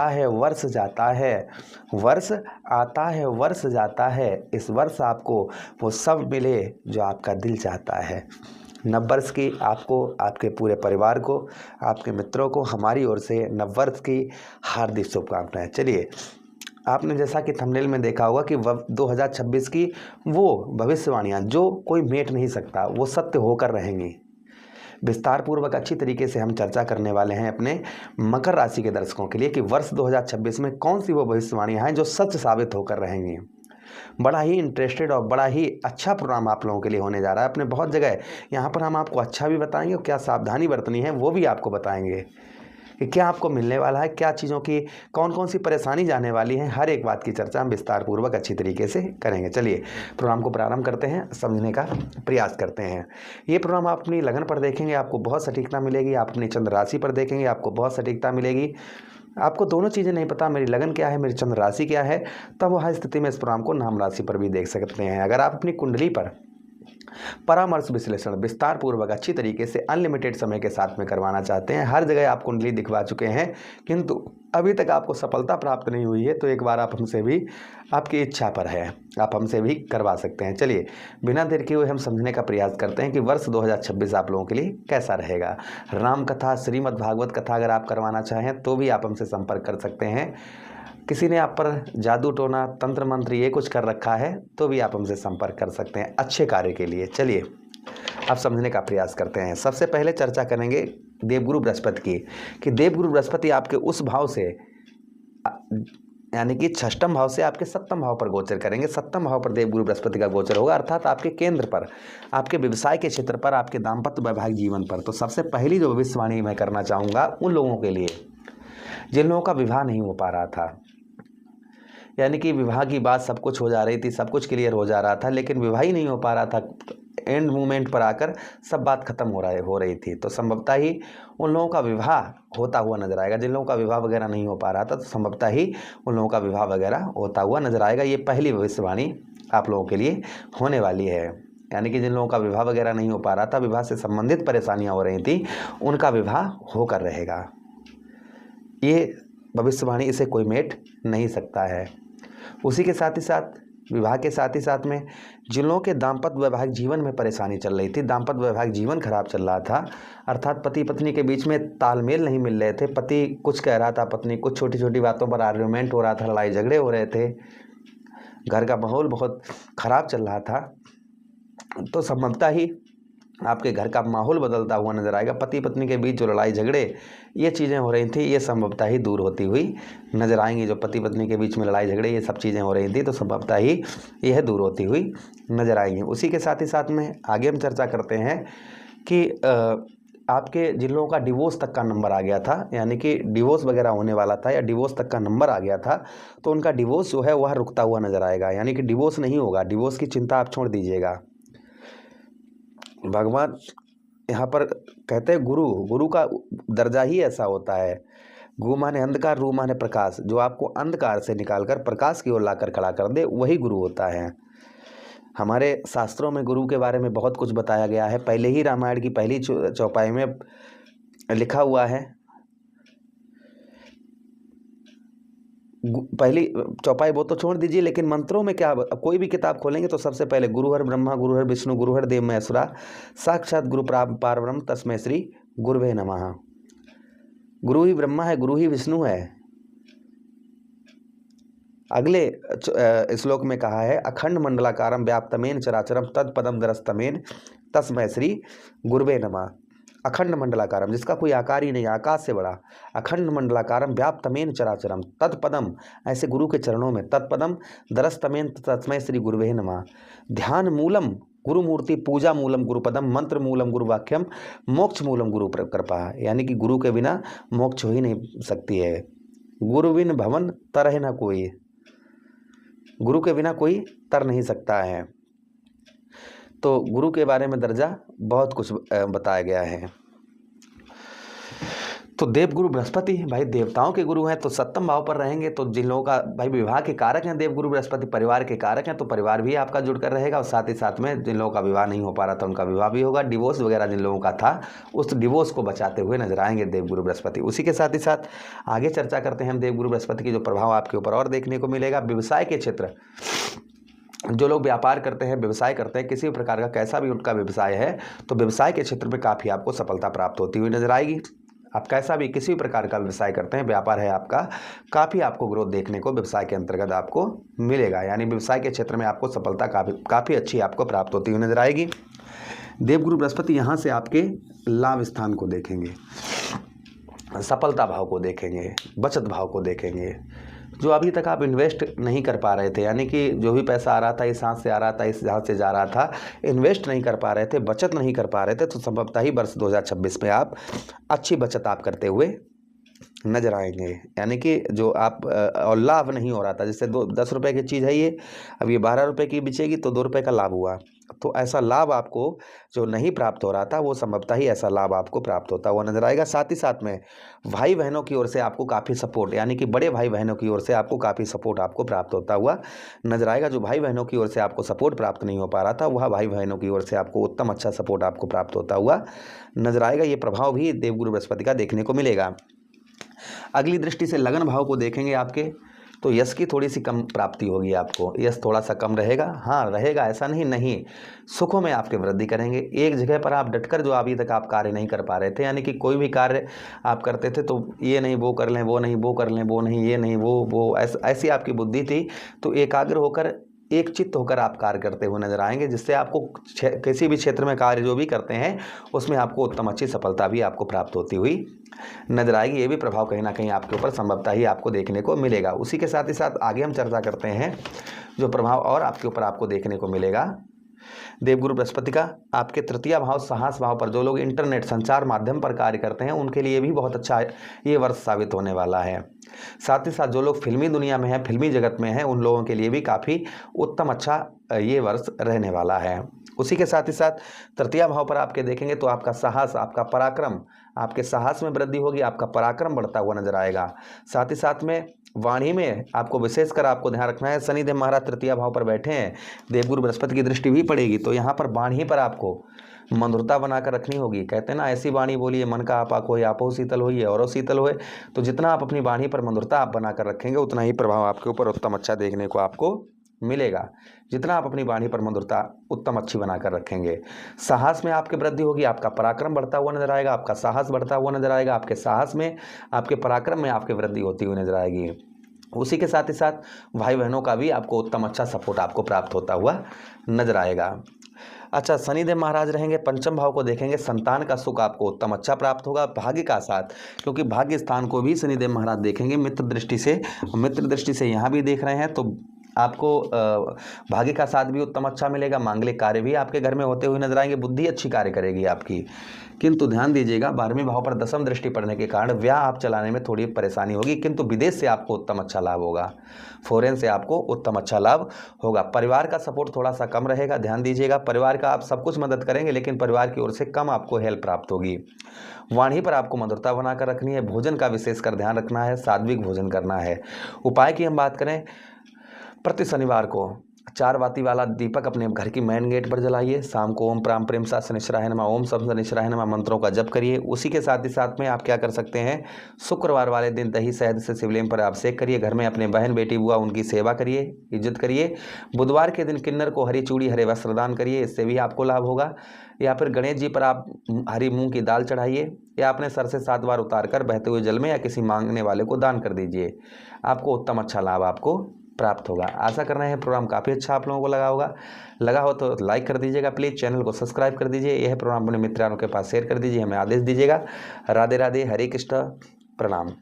आता है वर्ष जाता है, वर्ष आता है वर्ष जाता है, इस वर्ष आपको वो सब मिले जो आपका दिल चाहता है। नव वर्ष की आपको, आपके पूरे परिवार को, आपके मित्रों को हमारी ओर से नव वर्ष की हार्दिक शुभकामनाएं। चलिए, आपने जैसा कि थंबनेल में देखा होगा कि 2026 की वो भविष्यवाणियाँ जो कोई मेट नहीं सकता, वो सत्य होकर रहेंगी। विस्तार पूर्वक अच्छी तरीके से हम चर्चा करने वाले हैं अपने मकर राशि के दर्शकों के लिए कि वर्ष 2026 में कौन सी वो भविष्यवाणियाँ हैं जो सच साबित होकर रहेंगी। बड़ा ही इंटरेस्टेड और बड़ा ही अच्छा प्रोग्राम आप लोगों के लिए होने जा रहा है। अपने बहुत जगह यहाँ पर हम आपको अच्छा भी बताएंगे और क्या सावधानी बरतनी है वो भी आपको बताएंगे कि क्या आपको मिलने वाला है, क्या चीज़ों की कौन कौन सी परेशानी जाने वाली है, हर एक बात की चर्चा हम विस्तार पूर्वक अच्छी तरीके से करेंगे। चलिए प्रोग्राम को प्रारंभ करते हैं, समझने का प्रयास करते हैं। ये प्रोग्राम आप अपनी लगन पर देखेंगे, आपको बहुत सटीकता मिलेगी। आप अपनी चंद्र राशि पर देखेंगे, आपको बहुत सटीकता मिलेगी। आपको दोनों चीज़ें नहीं पता, मेरी लगन क्या है, मेरी चंद्र राशि क्या है, तब वह स्थिति में इस प्रोग्राम को नाम राशि पर भी देख सकते हैं। अगर आप अपनी कुंडली पर परामर्श विश्लेषण विस्तार पूर्वक अच्छी तरीके से अनलिमिटेड समय के साथ में करवाना चाहते हैं, हर जगह आप कुंडली दिखवा चुके हैं किंतु अभी तक आपको सफलता प्राप्त नहीं हुई है, तो एक बार आप हमसे भी, आपकी इच्छा पर है, आप हमसे भी करवा सकते हैं। चलिए बिना देर किए हुए हम समझने का प्रयास करते हैं कि वर्ष 2026 आप लोगों के लिए कैसा रहेगा। राम कथा, श्रीमद् भागवत कथा अगर आप करवाना चाहें तो भी आप हमसे संपर्क कर सकते हैं। किसी ने आप पर जादू टोना तंत्र मंत्र ये कुछ कर रखा है तो भी आप हमसे संपर्क कर सकते हैं अच्छे कार्य के लिए। चलिए आप समझने का प्रयास करते हैं। सबसे पहले चर्चा करेंगे देवगुरु बृहस्पति की कि देवगुरु बृहस्पति आपके उस भाव से यानी कि षष्ठम भाव से आपके सप्तम भाव पर गोचर करेंगे। सप्तम भाव पर देवगुरु बृहस्पति का गोचर होगा, अर्थात आपके केंद्र पर, आपके व्यवसाय के क्षेत्र पर, आपके दाम्पत्य वैवाहिक जीवन पर। तो सबसे पहली जो भविष्यवाणी मैं करना चाहूँगा उन लोगों के लिए जिन लोगों का विवाह नहीं हो पा रहा था, यानी कि विवाह की बात सब कुछ हो जा रही थी, सब कुछ क्लियर हो जा रहा था, लेकिन विवाह ही नहीं हो पा रहा था, एंड मोमेंट पर आकर सब बात खत्म हो रही थी। तो संभवतः ही उन लोगों का विवाह होता हुआ नजर आएगा। जिन लोगों का विवाह वगैरह नहीं हो पा रहा था तो संभवतः ही उन लोगों का विवाह वगैरह होता हुआ नजर आएगा। ये पहली भविष्यवाणी आप लोगों के लिए होने वाली है। यानी कि जिन लोगों का विवाह वगैरह नहीं हो पा रहा था, विवाह से संबंधित परेशानियाँ हो रही थी, उनका विवाह होकर रहेगा। ये भविष्यवाणी, इसे कोई मेट नहीं सकता है। उसी के साथ ही साथ, विवाह के साथ ही साथ में जिन लोगों के दाम्पत्य वैवाहिक जीवन में परेशानी चल रही थी, दाम्पत्य वैवाहिक जीवन खराब चल रहा था, अर्थात पति पत्नी के बीच में तालमेल नहीं मिल रहे थे, पति कुछ कह रहा था, पत्नी कुछ, छोटी छोटी बातों पर आर्ग्यूमेंट हो रहा था, लड़ाई झगड़े हो रहे थे, घर का माहौल बहुत खराब चल रहा था, तो संभवतः ही आपके घर का माहौल बदलता हुआ नजर आएगा। पति पत्नी के बीच जो लड़ाई झगड़े ये चीज़ें हो रही थी, ये संभवतः ही दूर होती हुई नजर आएंगी। जो पति पत्नी के बीच में लड़ाई झगड़े ये सब चीज़ें हो रही थी, तो संभवतः ही यह दूर होती हुई नजर आएंगी। उसी के साथ ही साथ में आगे हम चर्चा करते हैं कि आपके जिन लोगों का डिवोर्स तक का नंबर आ गया था, यानी कि डिवोर्स वगैरह होने वाला था या डिवोर्स तक का नंबर आ गया था, तो उनका डिवोर्स जो है वह रुकता हुआ नजर आएगा। यानी कि डिवोर्स नहीं होगा, डिवोर्स की चिंता आप छोड़ दीजिएगा। भगवान यहाँ पर कहते हैं गुरु का दर्जा ही ऐसा होता है। गु माने अंधकार, रू माने प्रकाश। जो आपको अंधकार से निकालकर प्रकाश की ओर लाकर खड़ा कर दे, वही गुरु होता है। हमारे शास्त्रों में गुरु के बारे में बहुत कुछ बताया गया है। पहले ही रामायण की पहली चौपाई में लिखा हुआ है, पहली चौपाई वो तो छोड़ दीजिए, लेकिन मंत्रों में क्या, कोई भी किताब खोलेंगे तो सबसे पहले गुरुहर ब्रह्मा गुरुहर विष्णु गुरुहर देव महेश्वरा साक्षात गुरु पारब्रह्म तस्मै श्री गुरुवे नमः। गुरु ही ब्रह्मा है, गुरु ही विष्णु है। अगले श्लोक में कहा है अखंड मंडलाकारम व्याप्तमेन चराचरम तत्पदम दरस्तमेन तस्मै श्री गुरुवे नमः। अखंड मंडलाकारम, जिसका कोई आकार ही नहीं, आकाश से बड़ा, अखंड मंडलाकारम व्याप्तमेन चराचरम तत्पदम, ऐसे गुरु के चरणों में, तत्पदम दरस्तमेन तस्मै श्री गुरुवे नमः। ध्यान मूलम गुरु मूर्ति, पूजा मूलम गुरुपदम, मंत्र मूलम गुरु वाक्यम, मोक्ष मूलम गुरु कृपा। यानी कि गुरु के बिना मोक्ष हो ही नहीं सकती है। गुरु बिन भवन तरह न कोई, गुरु के बिना कोई तर नहीं सकता है। तो गुरु के बारे में दर्जा बहुत कुछ बताया गया है। तो देवगुरु बृहस्पति भाई देवताओं के गुरु हैं, तो सप्तम भाव पर रहेंगे। तो जिन लोगों का भाई विवाह के कारक हैं देवगुरु बृहस्पति, परिवार के कारक हैं, तो परिवार भी आपका जुड़कर रहेगा। और साथ ही साथ में जिन लोगों का विवाह नहीं हो पा रहा था उनका विवाह भी होगा। डिवोर्स वगैरह जिन लोगों का था उस डिवोर्स को बचाते हुए नजर आएंगे देवगुरु बृहस्पति। उसी के साथ ही साथ आगे चर्चा करते हैं हम देवगुरु बृहस्पति की जो प्रभाव आपके ऊपर और देखने को मिलेगा। व्यवसाय के क्षेत्र, जो लोग व्यापार करते हैं, व्यवसाय करते हैं, किसी भी प्रकार का कैसा भी उनका व्यवसाय है, तो व्यवसाय के क्षेत्र में काफ़ी आपको सफलता प्राप्त होती हुई नजर आएगी। आप कैसा भी किसी भी प्रकार का व्यवसाय करते हैं, व्यापार है आपका, काफ़ी आपको ग्रोथ देखने को व्यवसाय के अंतर्गत आपको मिलेगा। यानी व्यवसाय के क्षेत्र में आपको सफलता काफ़ी अच्छी आपको प्राप्त होती हुई नजर आएगी। देवगुरु बृहस्पति यहाँ से आपके लाभ स्थान को देखेंगे, सफलता भाव को देखेंगे, बचत भाव को देखेंगे। जो अभी तक आप इन्वेस्ट नहीं कर पा रहे थे, यानी कि जो भी पैसा आ रहा था इस हाथ से आ रहा था, इस हाथ से जा रहा था, इन्वेस्ट नहीं कर पा रहे थे, बचत नहीं कर पा रहे थे, तो संभवतः ही वर्ष 2026 में आप अच्छी बचत आप करते हुए नजर आएंगे। यानी कि जो आप और लाभ नहीं हो रहा था, जैसे 10 रुपए की चीज़ है ये, अब ये 12 रुपए की बिचेगी तो 2 रुपए का लाभ हुआ, तो ऐसा लाभ आपको जो नहीं प्राप्त हो रहा था वो संभवतः ही ऐसा लाभ आपको प्राप्त होता हुआ नजर आएगा। साथ ही साथ में भाई बहनों की ओर से आपको काफ़ी सपोर्ट, यानी कि बड़े भाई बहनों की ओर से आपको काफ़ी सपोर्ट आपको प्राप्त होता हुआ नजर आएगा। जो भाई बहनों की ओर से आपको सपोर्ट प्राप्त नहीं हो पा रहा था, वह भाई बहनों की ओर से आपको उत्तम अच्छा सपोर्ट आपको प्राप्त होता हुआ नजर आएगा। ये प्रभाव भी देवगुरु बृहस्पति का देखने को मिलेगा। अगली दृष्टि से लगन भाव को देखेंगे आपके, तो यश की थोड़ी सी कम प्राप्ति होगी आपको, यश थोड़ा सा कम रहेगा। हाँ रहेगा, ऐसा नहीं, सुखों में आपके वृद्धि करेंगे। एक जगह पर आप डटकर जो अभी तक आप कार्य नहीं कर पा रहे थे, यानी कि कोई भी कार्य आप करते थे तो ये नहीं वो कर लें, वो नहीं वो कर लें, वो नहीं ये नहीं वो ऐसी आपकी बुद्धि थी, तो एकाग्र होकर एक चित्त होकर आप कार्य करते हुए नजर आएंगे, जिससे आपको किसी भी क्षेत्र में कार्य जो भी करते हैं उसमें आपको उत्तम अच्छी सफलता भी आपको प्राप्त होती हुई नजर आएगी। ये भी प्रभाव कहीं ना कहीं आपके ऊपर संभवतः ही आपको देखने को मिलेगा। उसी के साथ ही साथ आगे हम चर्चा करते हैं जो प्रभाव और आपके ऊपर आपको देखने को मिलेगा देवगुरु बृहस्पति का। आपके तृतीय भाव साहस भाव पर जो लोग इंटरनेट संचार माध्यम पर कार्य करते हैं उनके लिए भी बहुत अच्छा ये वर्ष साबित होने वाला है। साथ ही साथ जो लोग फिल्मी दुनिया में हैं, फिल्मी जगत में हैं, उन लोगों के लिए भी काफ़ी उत्तम अच्छा ये वर्ष रहने वाला है। उसी के साथ ही साथ तृतीय भाव पर आपके देखेंगे तो आपका साहस, आपका पराक्रम, आपके साहस में वृद्धि होगी, आपका पराक्रम बढ़ता हुआ नजर आएगा। साथ ही साथ में वाणी में आपको विशेषकर आपको ध्यान रखना है, शनिदेव महाराज तृतीय भाव पर बैठे हैं, देवगुरु बृहस्पति की दृष्टि भी पड़ेगी, तो यहाँ पर वाणी पर आपको मधुरता बनाकर रखनी होगी। कहते हैं ना, ऐसी वाणी बोलिए मन का आपा कोई आपो शीतल होइए और शीतल होए। तो जितना आप अपनी वाणी पर मधुरता आप बनाकर रखेंगे उतना ही प्रभाव आपके ऊपर उत्तम अच्छा देखने को आपको मिलेगा। जितना आप अपनी वाणी पर मधुरता उत्तम अच्छी बनाकर रखेंगे, साहस में आपकी वृद्धि होगी, आपका पराक्रम बढ़ता हुआ नजर आएगा, आपका साहस बढ़ता हुआ नजर आएगा, आपके साहस में आपके पराक्रम में आपकी वृद्धि होती हुई नजर आएगी। उसी के साथ ही साथ भाई बहनों का भी आपको उत्तम अच्छा सपोर्ट आपको प्राप्त होता हुआ नजर आएगा। अच्छा, शनिदेव महाराज रहेंगे, पंचम भाव को देखेंगे, संतान का सुख आपको उत्तम अच्छा प्राप्त होगा। भाग्य का साथ, क्योंकि भाग्य स्थान को भी शनिदेव महाराज देखेंगे मित्र दृष्टि से यहाँ भी देख रहे हैं, तो आपको भाग्य का साथ भी उत्तम अच्छा मिलेगा। मांगलिक कार्य भी आपके घर में होते हुए नजर आएंगे, बुद्धि अच्छी कार्य करेगी आपकी। किंतु ध्यान दीजिएगा, 12वें भाव पर दशम दृष्टि पड़ने के कारण व्याह आप चलाने में थोड़ी परेशानी होगी, किंतु विदेश से आपको उत्तम अच्छा लाभ होगा, फॉरेन से आपको उत्तम अच्छा लाभ होगा। परिवार का सपोर्ट थोड़ा सा कम रहेगा, ध्यान दीजिएगा। परिवार का आप सब कुछ मदद करेंगे लेकिन परिवार की ओर से कम आपको हेल्प प्राप्त होगी। वाणी पर आपको मधुरता बनाकर रखनी है, भोजन का विशेषकर ध्यान रखना है, सात्विक भोजन करना है। उपाय की हम बात करें, प्रति शनिवार को 4 बाती वाला दीपक अपने घर की मेन गेट पर जलाइए। शाम को ओम प्राम प्रेम सा शनिश्चराय नमः, ओम सब शनिश्चराय नमः मंत्रों का जप करिए। उसी के साथ ही साथ में आप क्या कर सकते हैं, शुक्रवार वाले दिन दही शहद से शिवलिंग पर अभिषेक करिए। घर में अपने बहन बेटी बुआ उनकी सेवा करिए, इज्जत करिए। बुधवार के दिन किन्नर को हरी चूड़ी हरे वस्त्र दान करिए, इससे भी आपको लाभ होगा। या फिर गणेश जी पर आप हरी मूंग की दाल चढ़ाइए, या अपने सर से 7 बार उतार कर बहते हुए जल में या किसी मांगने वाले को दान कर दीजिए। आपको उत्तम अच्छा लाभ आपको प्राप्त होगा। आशा कर रहे हैं प्रोग्राम काफ़ी अच्छा आप लोगों को लगा हो तो लाइक कर दीजिएगा, प्लीज़ चैनल को सब्सक्राइब कर दीजिए। यह प्रोग्राम अपने मित्रों के पास शेयर कर दीजिए, हमें आदेश दीजिएगा। राधे राधे, हरे कृष्ण, प्रणाम।